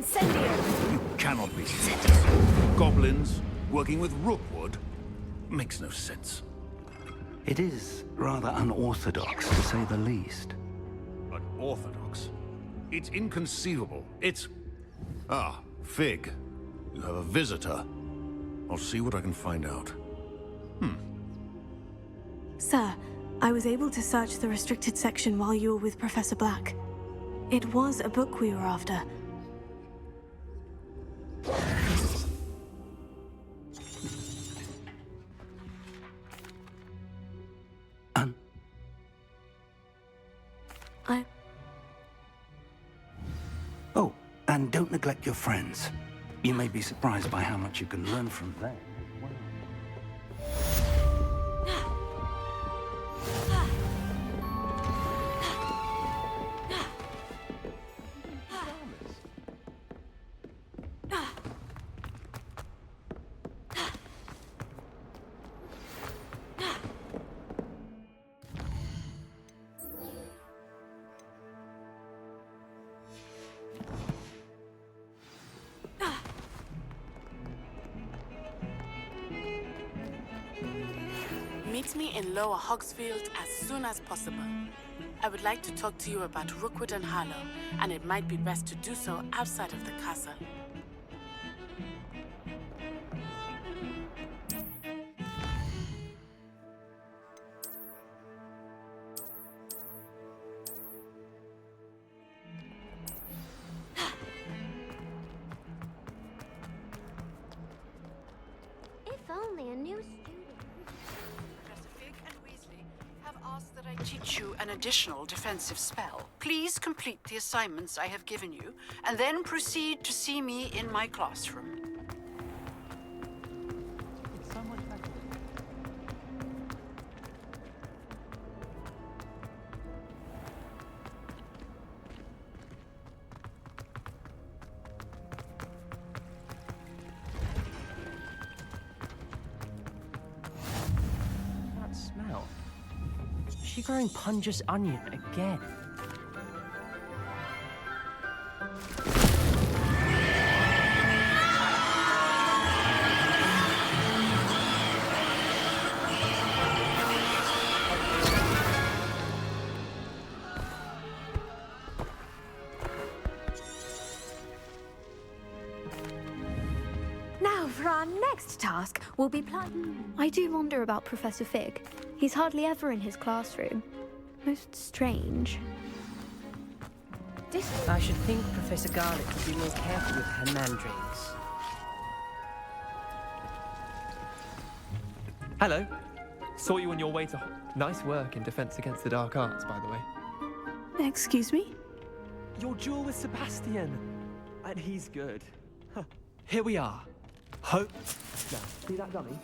Incendio! You cannot be serious. Goblins working with Rookwood makes no sense. It is rather unorthodox, to say the least. Unorthodox? It's inconceivable. It's... Ah, Fig. You have a visitor. I'll see what I can find out. Sir, I was able to search the restricted section while you were with Professor Black. It was a book we were after. Oh, and don't neglect your friends. You may be surprised by how much you can learn from them. Meet me in Lower Hogsfield as soon as possible. I would like to talk to you about Rookwood and Harlow, and it might be best to do so outside of the castle. If only a new student. Professor Fig and Weasley have asked that I teach you an additional defensive spell. Please complete the assignments I have given you, and then proceed to see me in my classroom. That smell. Is she growing Punja's onion again? Now for our next task, we'll be I do wonder about Professor Fig. He's hardly ever in his classroom. Most strange. I should think Professor Garlick would be more careful with her mandarins. Hello. Saw you on your way to... Nice work in Defense Against the Dark Arts, by the way. Excuse me? Your duel with Sebastian. And he's good. Huh. Here we are. Hope. Now, see that dummy?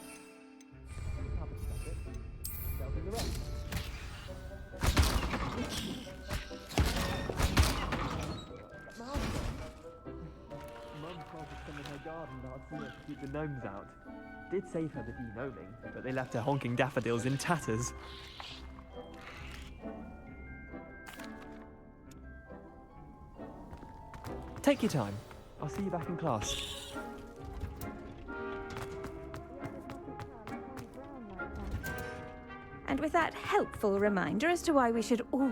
They'll do the rest. Mum planted some in her garden last year to keep the gnomes out. Did save her the de-gnoming, but they left her honking daffodils in tatters. Take your time. I'll see you back in class. And with that helpful reminder as to why we should all...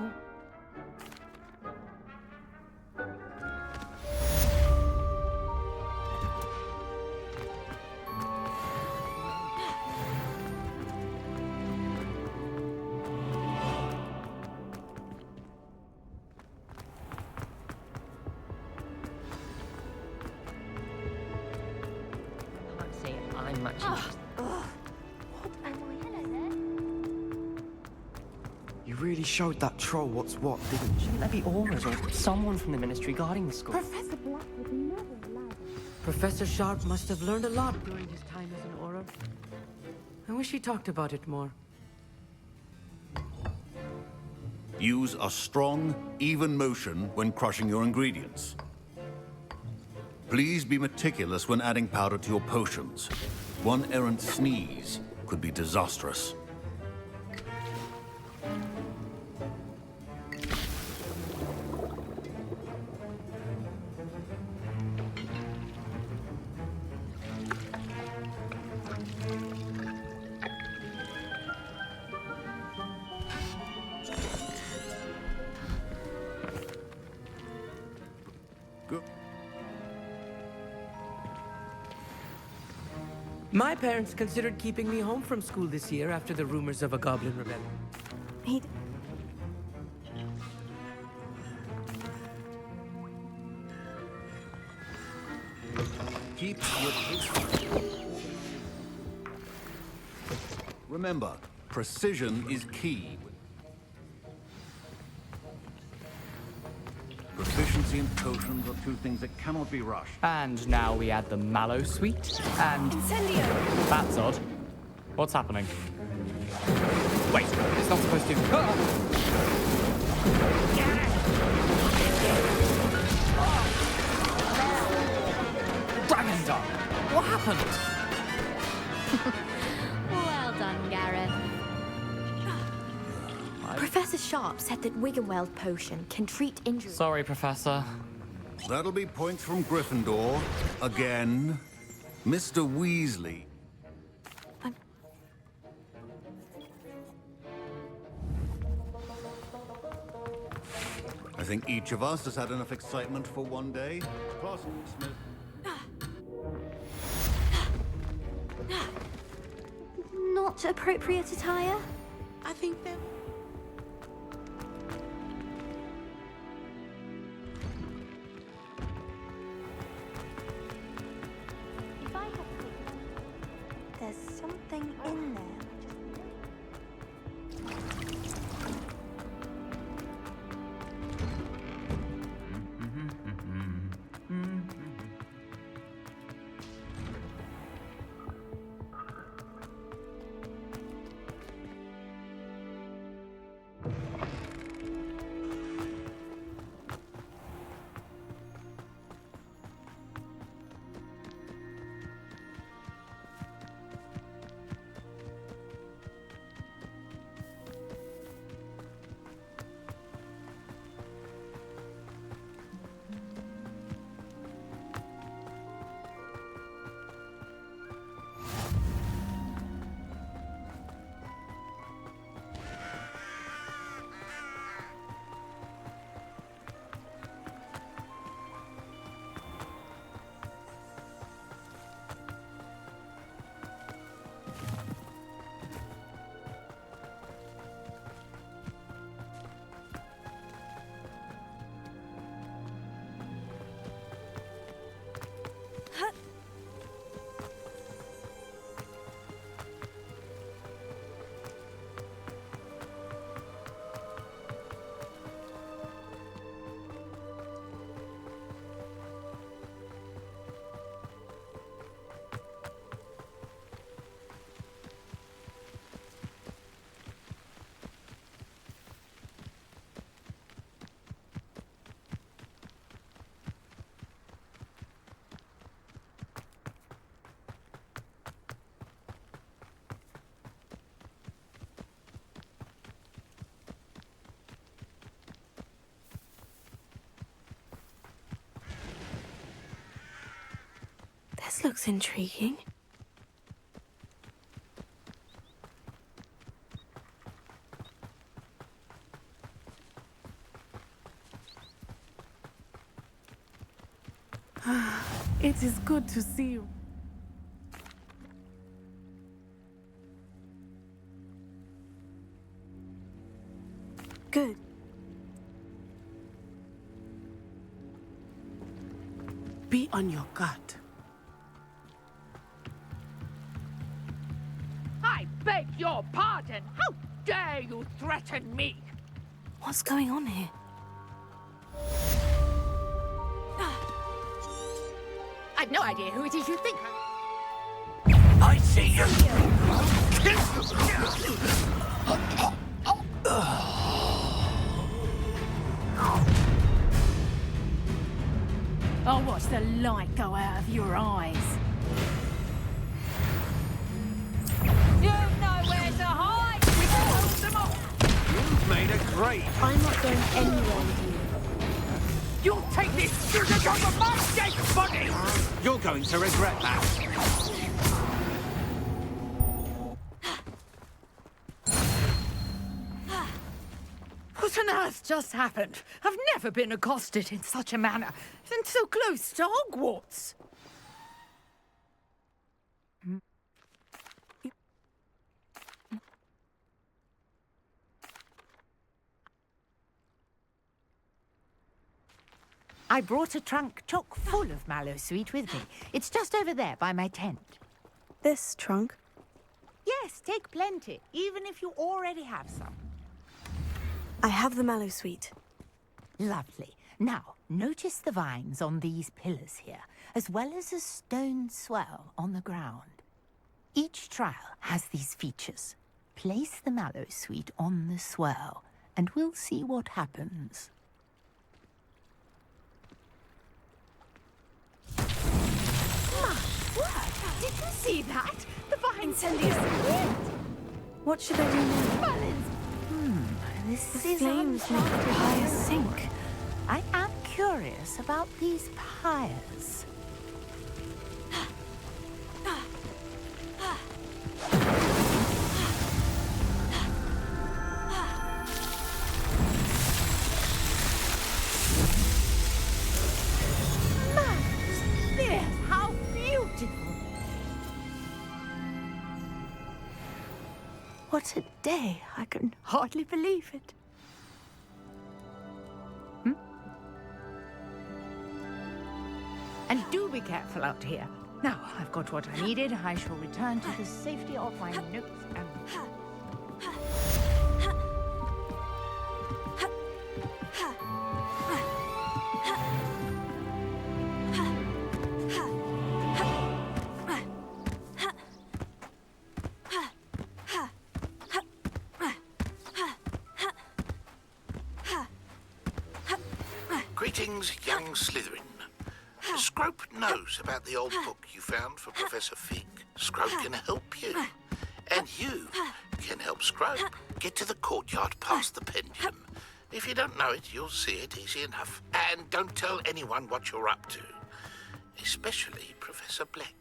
Can't say I'm much interested. You really showed that troll what's what, didn't you? Shouldn't there be aurors or someone from the Ministry guarding the school? Professor Black would never allow it. Professor Sharp must have learned a lot during his time as an Auror. I wish he talked about it more. Use a strong, even motion when crushing your ingredients. Please be meticulous when adding powder to your potions. One errant sneeze could be disastrous. My parents considered keeping me home from school this year after the rumors of a goblin rebellion. He... Keep your pace. Remember, precision is key. Proficiency and potions are two things that cannot be rushed. And now we add the mallow sweet, and... Incendio! That's odd. What's happening? Wait, it's not supposed to... Ah! Dragon Dog! What happened? Well done, Gareth. Professor Sharp said that Wiggenweld potion can treat injuries. Sorry, Professor. That'll be points from Gryffindor. Again. Mr. Weasley. I think each of us has had enough excitement for one day. Class dismissed. Not appropriate attire? I think that... If I have to... There's something in there. This looks intriguing. It is good to see you. Good. Be on your guard. I beg your pardon! How dare you threaten me? What's going on here? I've no idea who it is you think. I see you! I'll watch the light go out of your eyes. You've nowhere to hide! We hold them all! You've made a great... I'm not going anywhere with you. You'll take this student over my dead body! You're going to regret that. What on earth just happened? I've never been accosted in such a manner, and so close to Hogwarts. I brought a trunk chock full of mallow sweet with me. It's just over there by my tent. This trunk? Yes, take plenty, even if you already have some. I have the mallow sweet. Lovely. Now, notice the vines on these pillars here, as well as a stone swell on the ground. Each trial has these features. Place the mallow sweet on the swell, and we'll see what happens. Did you see that? The vines... What should I do now? This The is flames make the pyre sink. I am curious about these pyres. How beautiful! What a day! I can hardly believe it. And do be careful out here. Now, I've got what I needed. I shall return to the safety of my nooks and... Greetings, young Slytherin. Scrope knows about the old book you found for Professor Fig. Scrope can help you. And you can help Scrope get to the courtyard past the pendulum. If you don't know it, you'll see it easy enough. And don't tell anyone what you're up to. Especially Professor Black.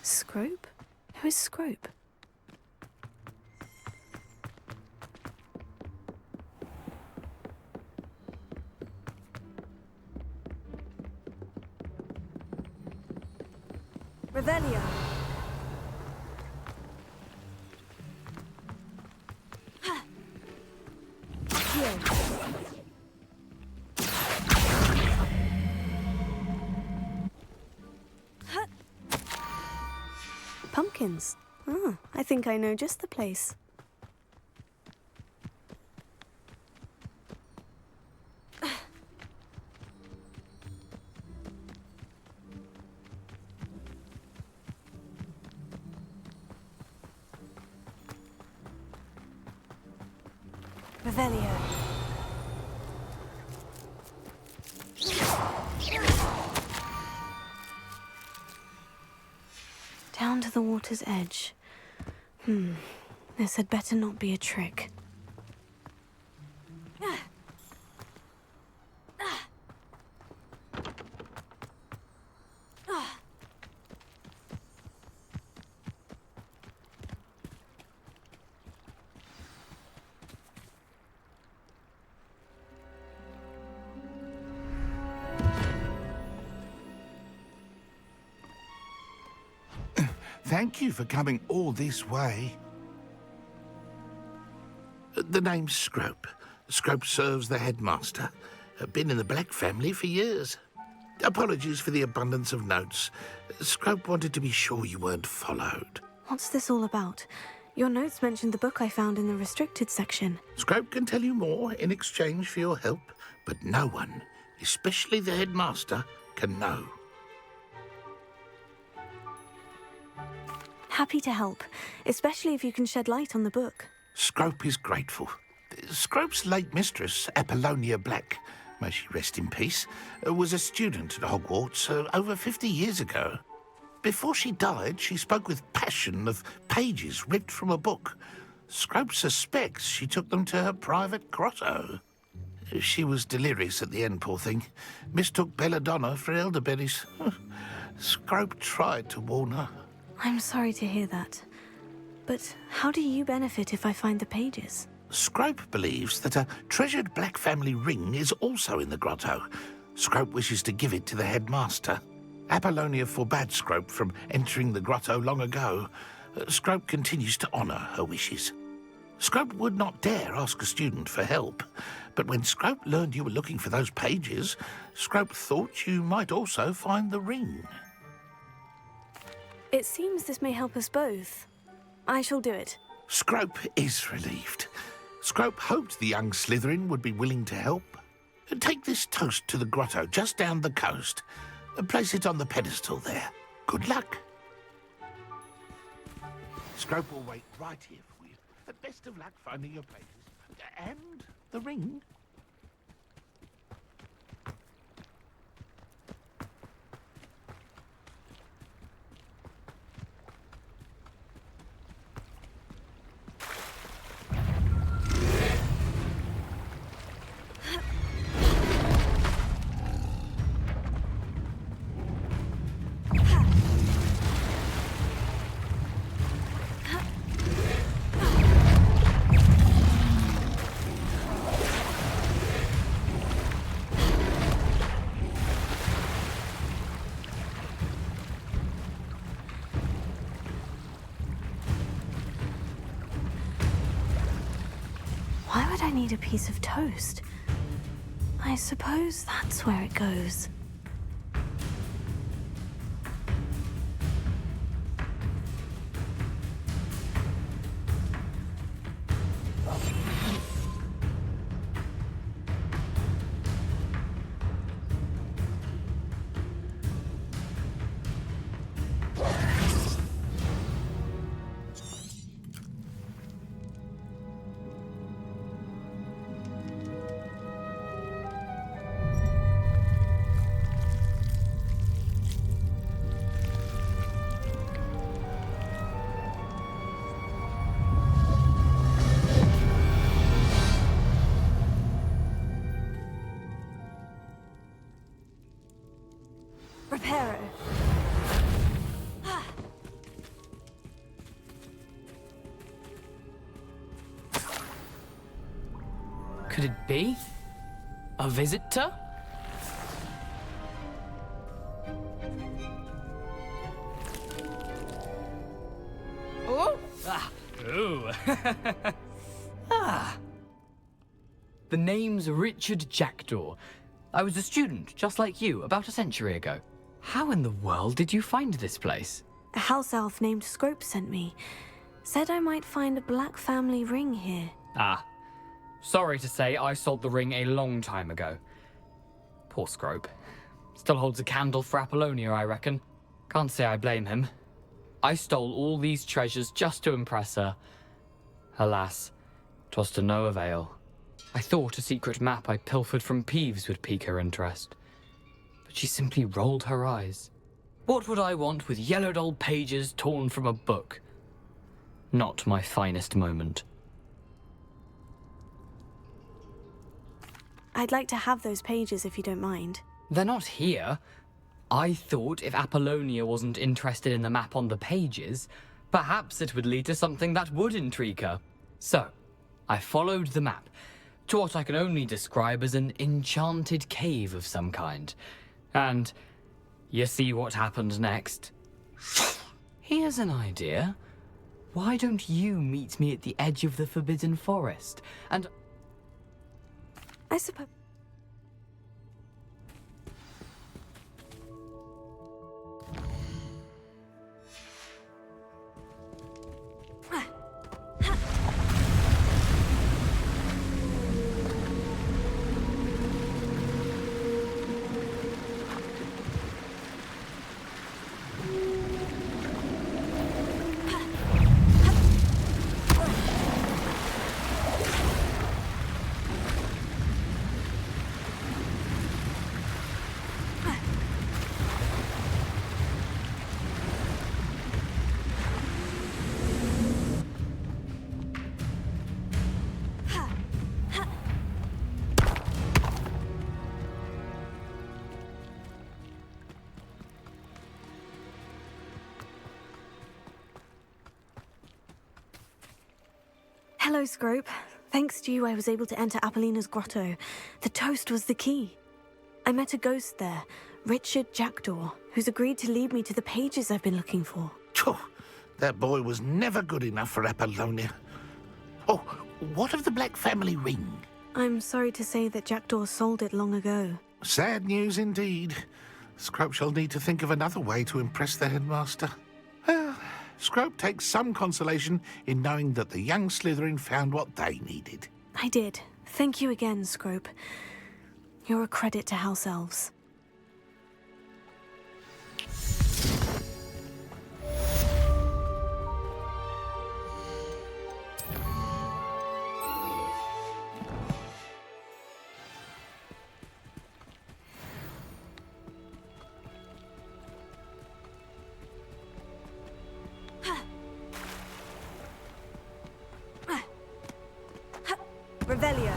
Scrope? Who is Scrope? Revelio. Pumpkins. Oh, I think I know just the place. Revelio. Down to the water's edge. This had better not be a trick. Thank you for coming all this way. The name's Scrope. Scrope serves the headmaster. Been in the Black family for years. Apologies for the abundance of notes. Scrope wanted to be sure you weren't followed. What's this all about? Your notes mentioned the book I found in the restricted section. Scrope can tell you more in exchange for your help, but no one, especially the headmaster, can know. Happy to help, especially if you can shed light on the book. Scrope is grateful. Scrope's late mistress, Apollonia Black, may she rest in peace, was a student at Hogwarts over 50 years ago. Before she died, she spoke with passion of pages ripped from a book. Scrope suspects she took them to her private grotto. She was delirious at the end, poor thing. Mistook belladonna for elderberries. Scrope tried to warn her. I'm sorry to hear that. But how do you benefit if I find the pages? Scrope believes that a treasured Black family ring is also in the grotto. Scrope wishes to give it to the headmaster. Apollonia forbade Scrope from entering the grotto long ago. Scrope continues to honour her wishes. Scrope would not dare ask a student for help, but when Scrope learned you were looking for those pages, Scrope thought you might also find the ring. It seems this may help us both. I shall do it. Scrope is relieved. Scrope hoped the young Slytherin would be willing to help. Take this toast to the grotto just down the coast. Place it on the pedestal there. Good luck. Scrope will wait right here for you. Best of luck finding your pages. And the ring. Why would I need a piece of toast? I suppose that's where it goes. Reparo. Could it be? A visitor? Oh! Ah. Ooh. Ah. The name's Richard Jackdaw. I was a student, just like you, about a century ago. How in the world did you find this place? A house elf named Scrope sent me. Said I might find a Black family ring here. Ah. Sorry to say, I sold the ring a long time ago. Poor Scrope. Still holds a candle for Apollonia, I reckon. Can't say I blame him. I stole all these treasures just to impress her. Alas, 'twas to no avail. I thought a secret map I pilfered from Peeves would pique her interest. But she simply rolled her eyes. What would I want with yellowed old pages torn from a book? Not my finest moment. I'd like to have those pages if you don't mind. They're not here. I thought if Apollonia wasn't interested in the map on the pages, perhaps it would lead to something that would intrigue her. So, I followed the map to what I can only describe as an enchanted cave of some kind. And you see what happened next? Here's an idea. Why don't you meet me at the edge of the Forbidden Forest, and... I suppose... Hello, Scrope. Thanks to you, I was able to enter Apollina's grotto. The toast was the key. I met a ghost there, Richard Jackdaw, who's agreed to lead me to the pages I've been looking for. Phew, that boy was never good enough for Apollonia. Oh, what of the Black family ring? I'm sorry to say that Jackdaw sold it long ago. Sad news indeed. Scrope shall need to think of another way to impress the headmaster. Well, Scrope takes some consolation in knowing that the young Slytherin found what they needed. I did. Thank you again, Scrope. You're a credit to House Elves. Revelio.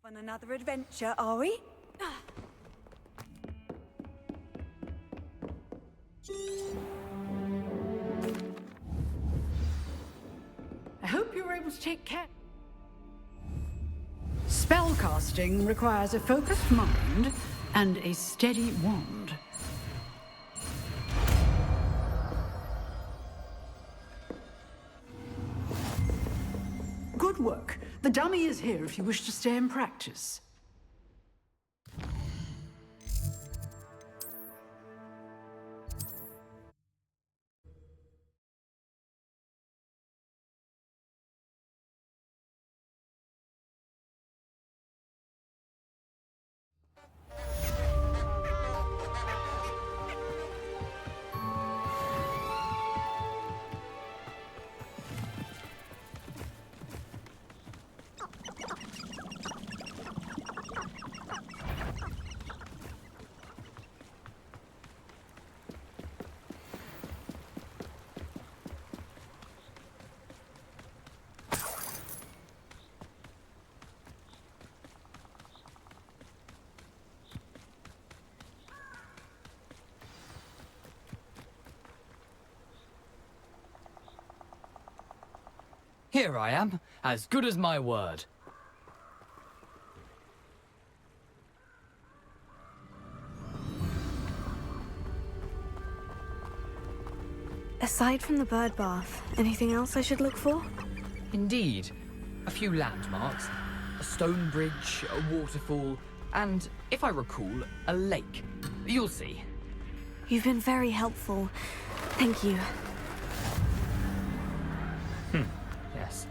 On another adventure, are we? I hope you're able to take care. Spellcasting requires a focused mind and a steady wand. Good work. The dummy is here if you wish to stay and practice. Here I am, as good as my word. Aside from the bird bath, anything else I should look for? Indeed. A few landmarks, a stone bridge, a waterfall, and, if I recall, a lake. You'll see. You've been very helpful. Thank you. Yes.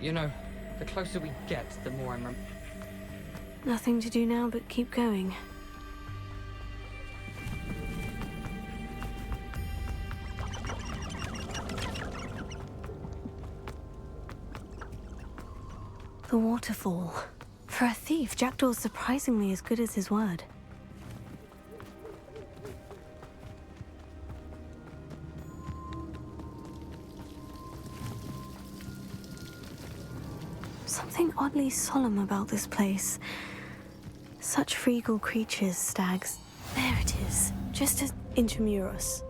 You know, the closer we get, the more I'm Nothing to do now but keep going. The waterfall. For a thief, Jackdaw's surprisingly as good as his word. Something oddly solemn about this place. Such regal creatures, stags. There it is, just as intramuros.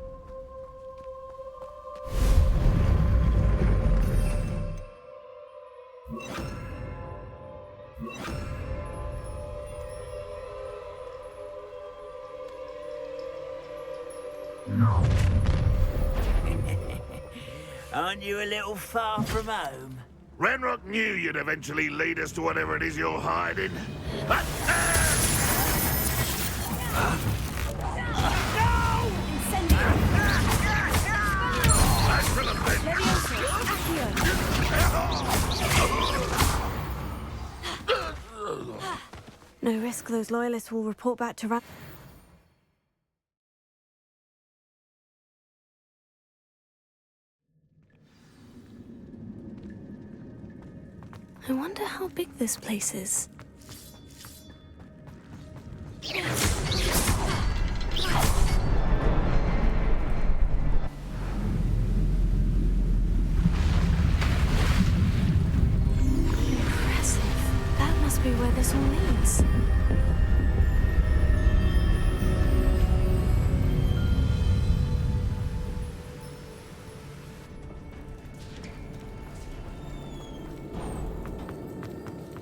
Aren't you a little far from home? Ranrock knew you'd eventually lead us to whatever it is you're hiding. But... No risk those loyalists will report back to I wonder how big this place is. Impressive. That must be where this all leads.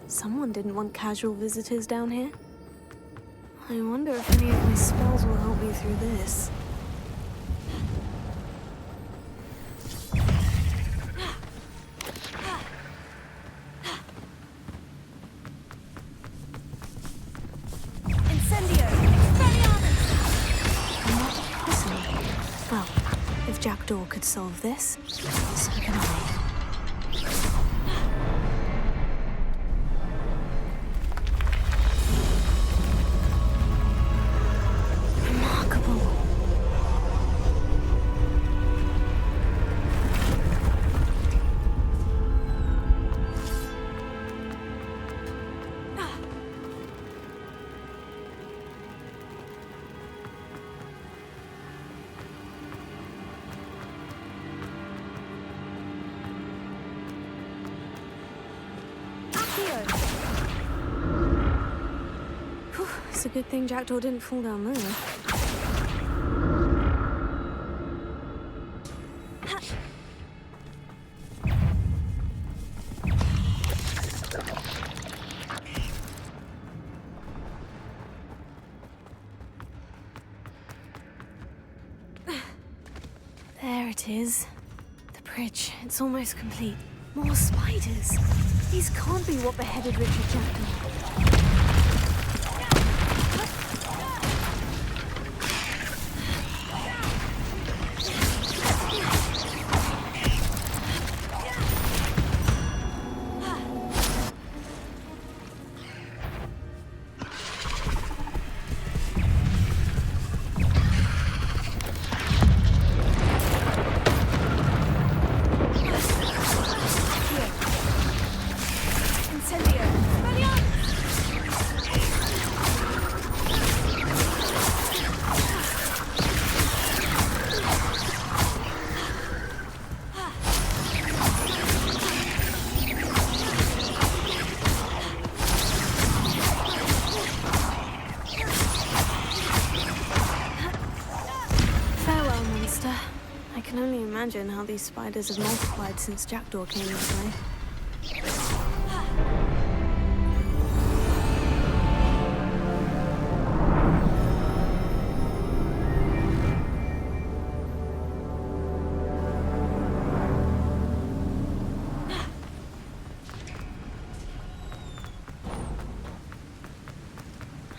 Someone didn't want casual visitors down here. I wonder if any of my spells will help me through this. Well, if Jackdaw could solve this, so can I. It's a good thing Jackdaw didn't fall down there. There it is. The bridge. It's almost complete. More spiders. These can't be what beheaded Richard Jackdaw. I can only imagine how these spiders have multiplied since Jackdaw came this way.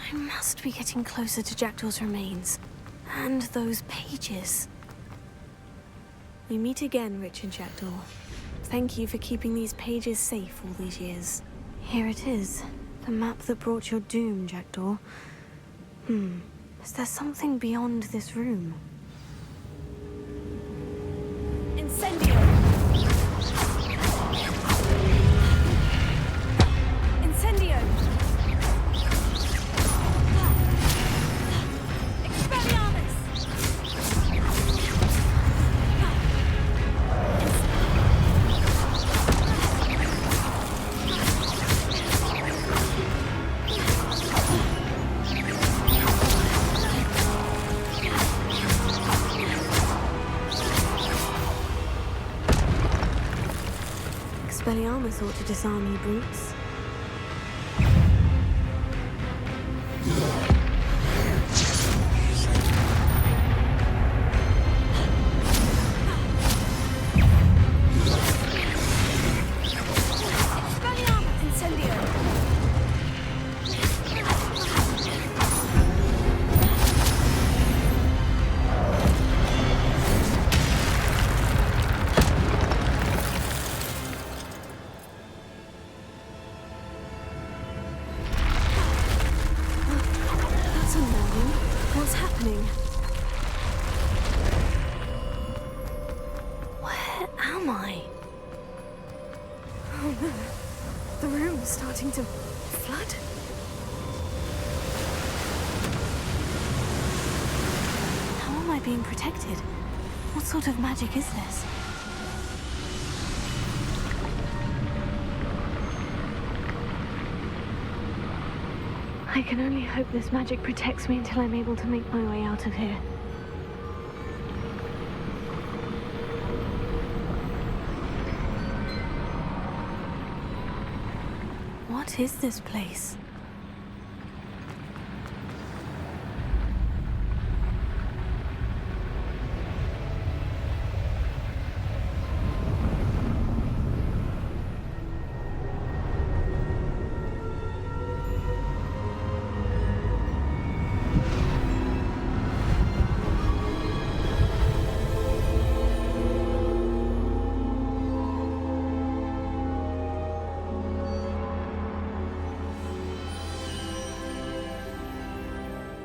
I must be getting closer to Jackdaw's remains. And those pages. We meet again, Richard Jackdaw. Thank you for keeping these pages safe all these years. Here it is. The map that brought your doom, Jackdaw. Is there something beyond this room? Incendio! Incendio! Expelliarmus! Expelliarmus ought to disarm you brutes. Expelliarmus! Incendio! That's unnerving. What's happening? Where am I? Oh no. The room's starting to flood. How am I being protected? What sort of magic is this? I can only hope this magic protects me until I'm able to make my way out of here. What is this place?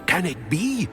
Can it be?